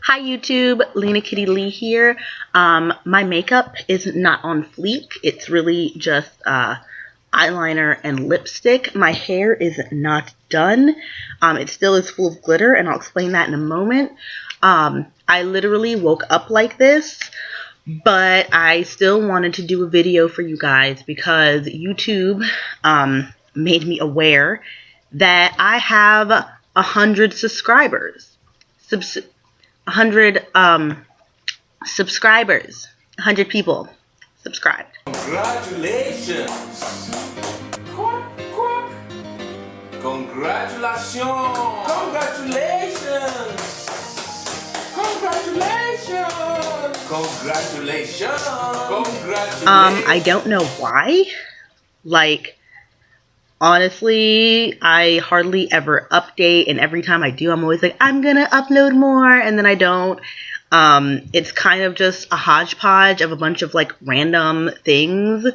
Hi YouTube, Lena Kitty Lee here. My makeup is not on fleek. It's really just eyeliner and lipstick. My hair is not done. It still is full of glitter, and I'll explain that in a moment. I literally woke up like this, but I still wanted to do a video for you guys because YouTube made me aware that I have 100 subscribers. 100 subscribers. 100 people subscribed. Congratulations! Congratulations! Congratulations! Congratulations! Congratulations! Congratulations! I don't know why. Like, honestly, I hardly ever update, and every time I do, I'm always like, I'm gonna upload more, and then I don't. It's kind of just a hodgepodge of a bunch of like random things.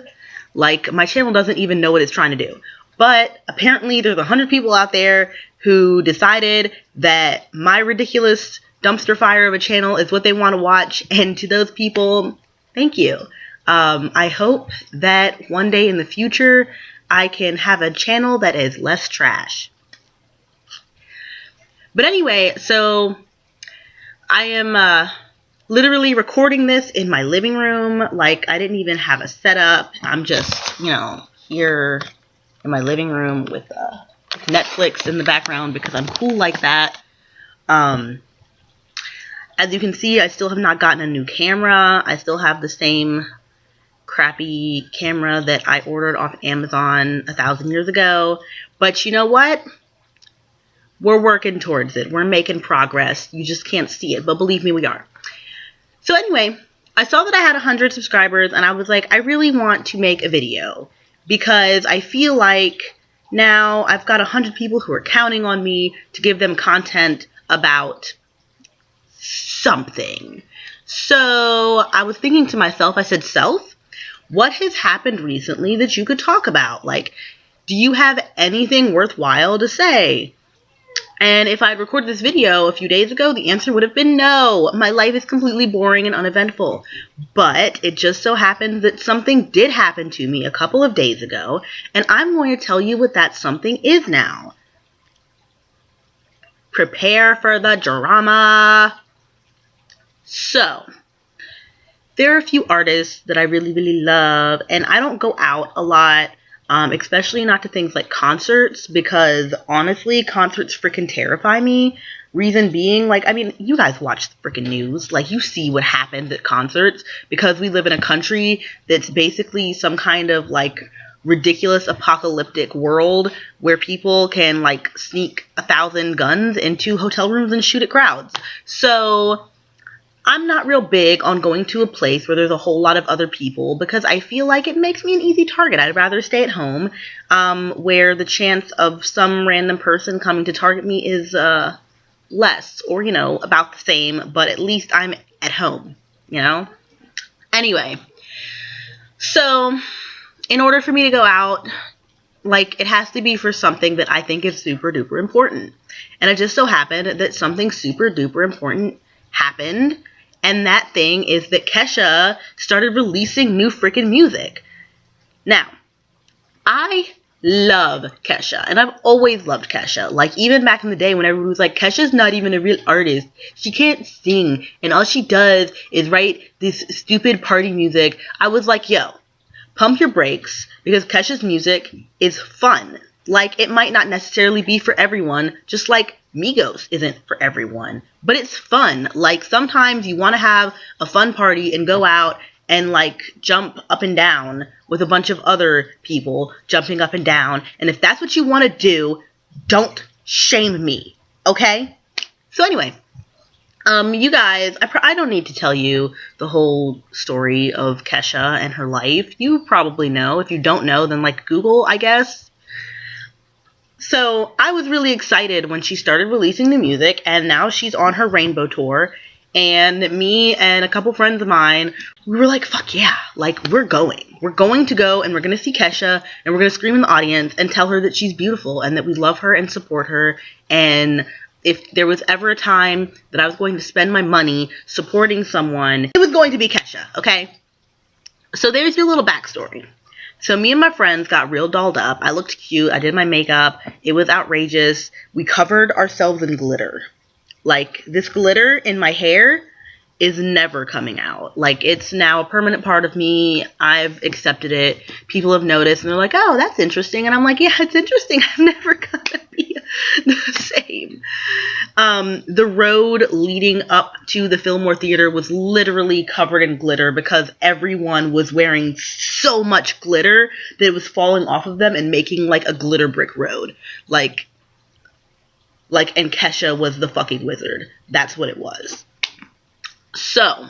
Like, my channel doesn't even know what it's trying to do. But apparently there's 100 people out there who decided that my ridiculous dumpster fire of a channel is what they want to watch, and to those people, thank you. I hope that one day in the future I can have a channel that is less trash. But anyway, so I am literally recording this in my living room. Like, I didn't even have a setup. I'm just, you know, here in my living room with Netflix in the background because I'm cool like that. As you can see, I still have not gotten a new camera. I still have the same crappy camera that I ordered off Amazon 1,000 years ago. But you know what? We're working towards it. We're making progress. You just can't see it, but believe me, we are. So anyway, I saw that I had 100 subscribers, and I was like, I really want to make a video because I feel like now I've got 100 people who are counting on me to give them content about something. So I was thinking to myself, I said, self, what has happened recently that you could talk about? Like, do you have anything worthwhile to say? And if I had recorded this video a few days ago, the answer would have been no. My life is completely boring and uneventful. But it just so happened that something did happen to me a couple of days ago, and I'm going to tell you what that something is now. Prepare for the drama. So, there are a few artists that I really, really love, and I don't go out a lot, especially not to things like concerts, because honestly, concerts freaking terrify me. Reason being, like, I mean, you guys watch the freaking news. Like, you see what happens at concerts, because we live in a country that's basically some kind of, like, ridiculous apocalyptic world where people can, like, sneak 1,000 guns into hotel rooms and shoot at crowds. So I'm not real big on going to a place where there's a whole lot of other people because I feel like it makes me an easy target. I'd rather stay at home where the chance of some random person coming to target me is less, or, you know, about the same, but at least I'm at home, you know? Anyway, so in order for me to go out, like, it has to be for something that I think is super duper important. And it just so happened that something super duper important happened. And that thing is that Kesha started releasing new freaking music. Now, I love Kesha, and I've always loved Kesha. Like, even back in the day when everyone was like, Kesha's not even a real artist. She can't sing, and all she does is write this stupid party music. I was like, yo, pump your brakes, because Kesha's music is fun. Like, it might not necessarily be for everyone, just like Migos isn't for everyone, but it's fun. Like, sometimes you want to have a fun party and go out and, like, jump up and down with a bunch of other people jumping up and down, and if that's what you want to do, don't shame me, okay? So anyway, you guys, I don't need to tell you the whole story of Kesha and her life. You probably know. If you don't know, then, like, Google, I guess. So I was really excited when she started releasing the music, and now she's on her Rainbow Tour, and me and a couple friends of mine, we were like, fuck yeah, like, we're going. We're going to go, and we're going to see Kesha, and we're going to scream in the audience and tell her that she's beautiful, and that we love her and support her, and if there was ever a time that I was going to spend my money supporting someone, it was going to be Kesha, okay? So there's your little backstory. So me and my friends got real dolled up. I looked cute. I did my makeup. It was outrageous. We covered ourselves in glitter. Like, this glitter in my hair is never coming out. Like, it's now a permanent part of me. I've accepted it. People have noticed, and they're like, oh, that's interesting. And I'm like, yeah, it's interesting. I'm never gonna be the same. The road leading up to the Fillmore Theater was literally covered in glitter because everyone was wearing so much glitter that it was falling off of them and making, like, a glitter brick road. Like, and Kesha was the fucking wizard. That's what it was. So,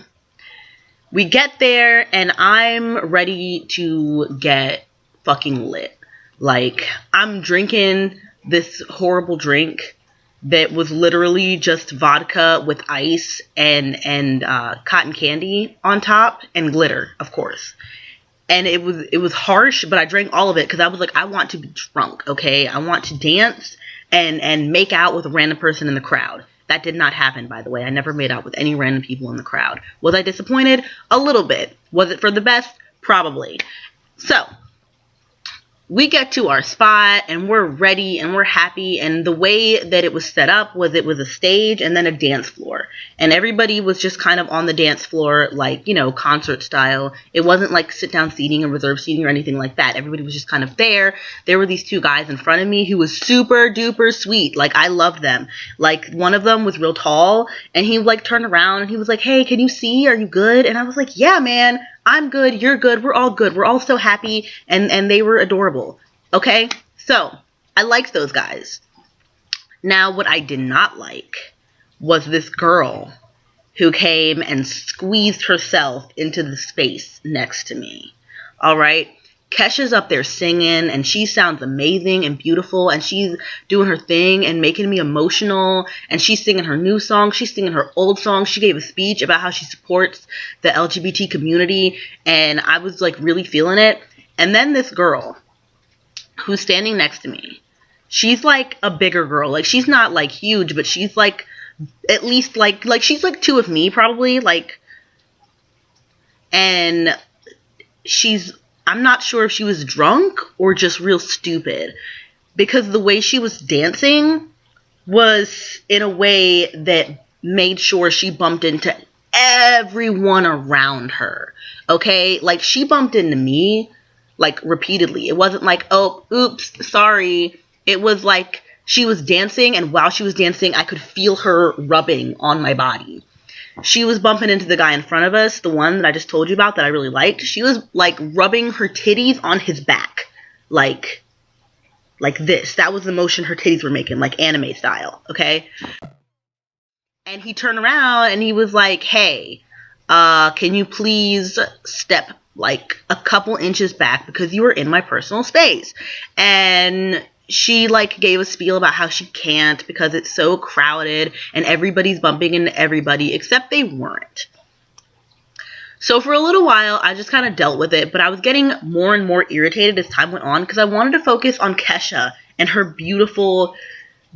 we get there, and I'm ready to get fucking lit. Like, I'm drinking this horrible drink that was literally just vodka with ice and cotton candy on top, and glitter, of course. And it was harsh, but I drank all of it because I was like, I want to be drunk, okay? I want to dance and make out with a random person in the crowd. That did not happen, by the way. I never made out with any random people in the crowd. Was I disappointed? A little bit. Was it for the best? Probably. So, we get to our spot, and we're ready, and we're happy, and the way that it was set up was it was a stage and then a dance floor. And everybody was just kind of on the dance floor, like, you know, concert style. It wasn't like sit-down seating or reserved seating or anything like that. Everybody was just kind of there. There were these two guys in front of me who was super duper sweet. Like, I loved them. Like, one of them was real tall, and he, like, turned around, and he was like, hey, can you see? Are you good? And I was like, yeah, man. I'm good, you're good, we're all good. We're all so happy, and they were adorable. Okay? So, I liked those guys. Now, what I did not like was this girl who came and squeezed herself into the space next to me. Alright? Kesha's up there singing, and she sounds amazing and beautiful, and she's doing her thing and making me emotional, and she's singing her new song, she's singing her old song. She gave a speech about how she supports the LGBT community, and I was, like, really feeling it. And then this girl who's standing next to me, she's, like, a bigger girl. Like, she's not, like, huge, but she's, like, at least, like, she's, like, two of me, probably, like, and I'm not sure if she was drunk or just real stupid, because the way she was dancing was in a way that made sure she bumped into everyone around her, okay? Like, she bumped into me, like, repeatedly. It wasn't like, oh, oops, sorry. It was like she was dancing, and while she was dancing, I could feel her rubbing on my body. She was bumping into the guy in front of us, the one that I just told you about that I really liked. She was, like, rubbing her titties on his back. Like this. That was the motion her titties were making, like anime style, okay? And he turned around, and he was like, hey, can you please step, like, a couple inches back because you were in my personal space? And she, like, gave a spiel about how she can't because it's so crowded and everybody's bumping into everybody, except they weren't. So for a little while, I just kind of dealt with it, but I was getting more and more irritated as time went on because I wanted to focus on Kesha and her beautiful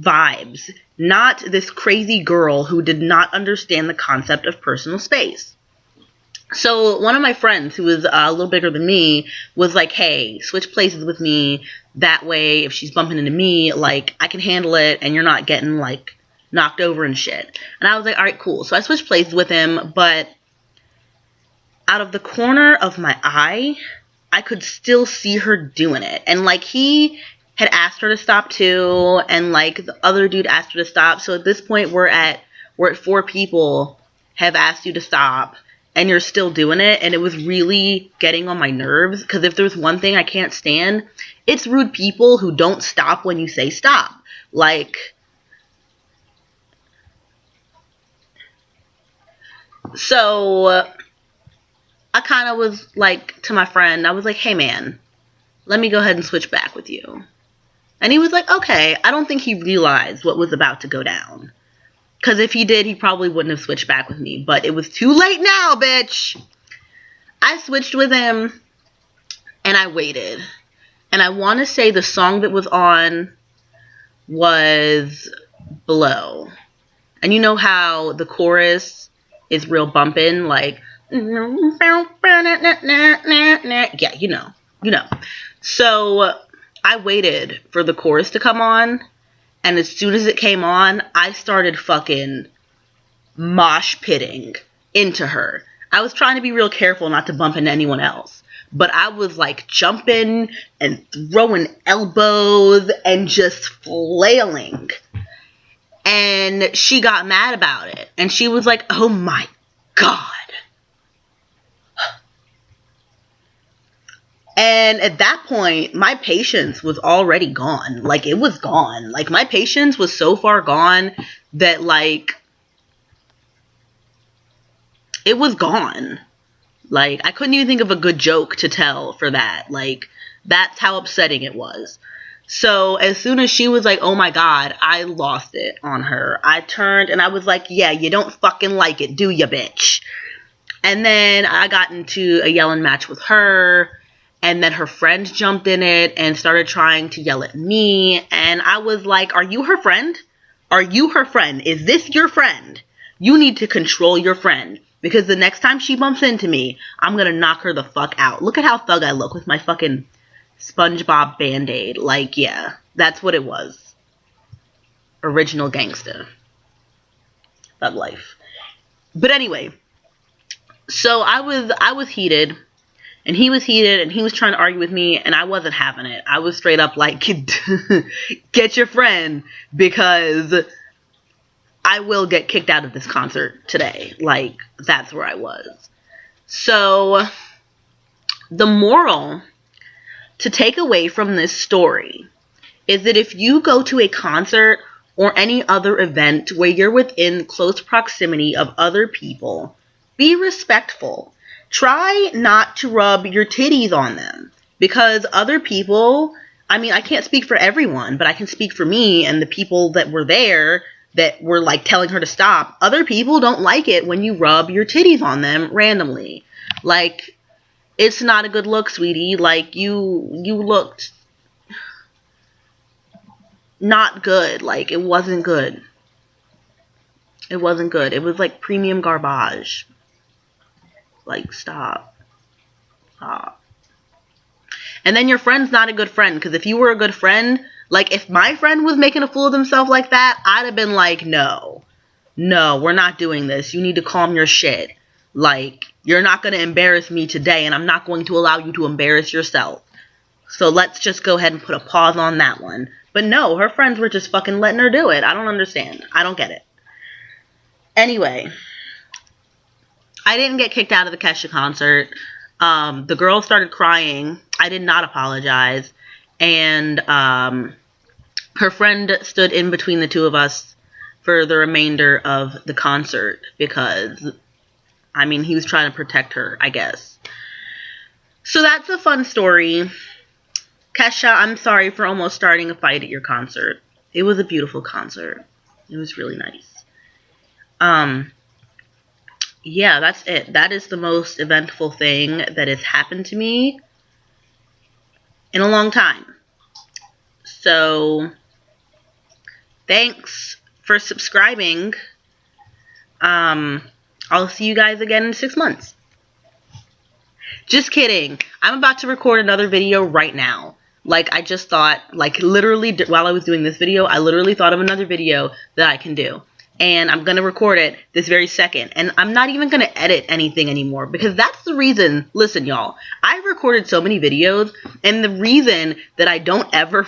vibes, not this crazy girl who did not understand the concept of personal space. So one of my friends, who was a little bigger than me, was like, hey, switch places with me. That way, if she's bumping into me, like, I can handle it and you're not getting, like, knocked over and shit. And I was like, all right, cool. So I switched places with him, but out of the corner of my eye, I could still see her doing it. And, like, he had asked her to stop too, and, like, the other dude asked her to stop. So at this point, we're at 4 people have asked you to stop, and you're still doing it, and it was really getting on my nerves, because if there's one thing I can't stand, it's rude people who don't stop when you say stop. Like, so I kind of was like, to my friend, I was like, hey man, let me go ahead and switch back with you. And he was like, okay. I don't think he realized what was about to go down. Because if he did, he probably wouldn't have switched back with me. But it was too late now, bitch. I switched with him, and I waited. And I want to say the song that was on was blow. And you know how the chorus is real bumping, like, yeah, you know. So I waited for the chorus to come on, and as soon as it came on, I started fucking mosh pitting into her. I was trying to be real careful not to bump into anyone else, but I was like jumping and throwing elbows and just flailing. And she got mad about it. And she was like, oh my God. And at that point, my patience was already gone. Like, it was gone. Like, my patience was so far gone that, like, it was gone. Like, I couldn't even think of a good joke to tell for that. Like, that's how upsetting it was. So as soon as she was like, oh my God, I lost it on her. I turned and I was like, yeah, you don't fucking like it, do ya, bitch? And then I got into a yelling match with her. And then her friend jumped in it and started trying to yell at me. And I was like, are you her friend? Are you her friend? Is this your friend? You need to control your friend. Because the next time she bumps into me, I'm going to knock her the fuck out. Look at how thug I look with my fucking SpongeBob Band-Aid. Like, yeah, that's what it was. Original gangsta. Thug life. But anyway, so I was heated, and he was heated, and he was trying to argue with me, and I wasn't having it. I was straight up like, get your friend, because I will get kicked out of this concert today. Like, that's where I was. So, the moral to take away from this story is that if you go to a concert or any other event where you're within close proximity of other people, be respectful. Try not to rub your titties on them, because other people, I mean, I can't speak for everyone, but I can speak for me and the people that were there that were like telling her to stop. Other people don't like it when you rub your titties on them randomly. Like, it's not a good look, sweetie. Like, you looked not good. Like, it wasn't good. It wasn't good. It was like premium garbage. Like, stop. Stop. And then your friend's not a good friend, because if you were a good friend, like, if my friend was making a fool of himself like that, I'd have been like, no, we're not doing this. You need to calm your shit. Like, you're not going to embarrass me today, and I'm not going to allow you to embarrass yourself. So let's just go ahead and put a pause on that one. But no, her friends were just fucking letting her do it. I don't understand. I don't get it. Anyway, I didn't get kicked out of the Kesha concert. The girl started crying. I did not apologize. And her friend stood in between the two of us for the remainder of the concert because, I mean, he was trying to protect her, I guess. So that's a fun story. Kesha, I'm sorry for almost starting a fight at your concert. It was a beautiful concert. It was really nice. Yeah, that's it. That is the most eventful thing that has happened to me in a long time. So, thanks for subscribing. I'll see you guys again in 6 months. Just kidding. I'm about to record another video right now. Like, I just thought, like, literally, while I was doing this video, I literally thought of another video that I can do. And I'm going to record it this very second. And I'm not even going to edit anything anymore. Because that's the reason, listen, y'all. I've recorded so many videos. And the reason that I don't ever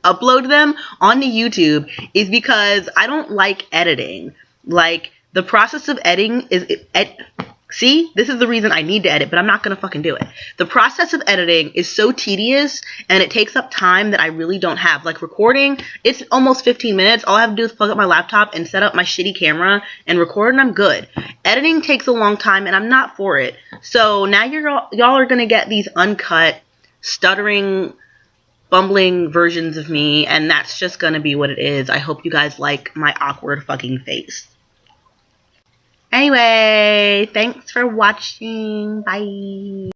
upload them onto YouTube is because I don't like editing. Like, the process of editing is... See, this is the reason I need to edit, but I'm not going to fucking do it. The process of editing is so tedious, and it takes up time that I really don't have. Like, recording, it's almost 15 minutes. All I have to do is plug up my laptop and set up my shitty camera and record, and I'm good. Editing takes a long time, and I'm not for it. So now y'all are going to get these uncut, stuttering, bumbling versions of me, and that's just going to be what it is. I hope you guys like my awkward fucking face. Anyway, thanks for watching. Bye.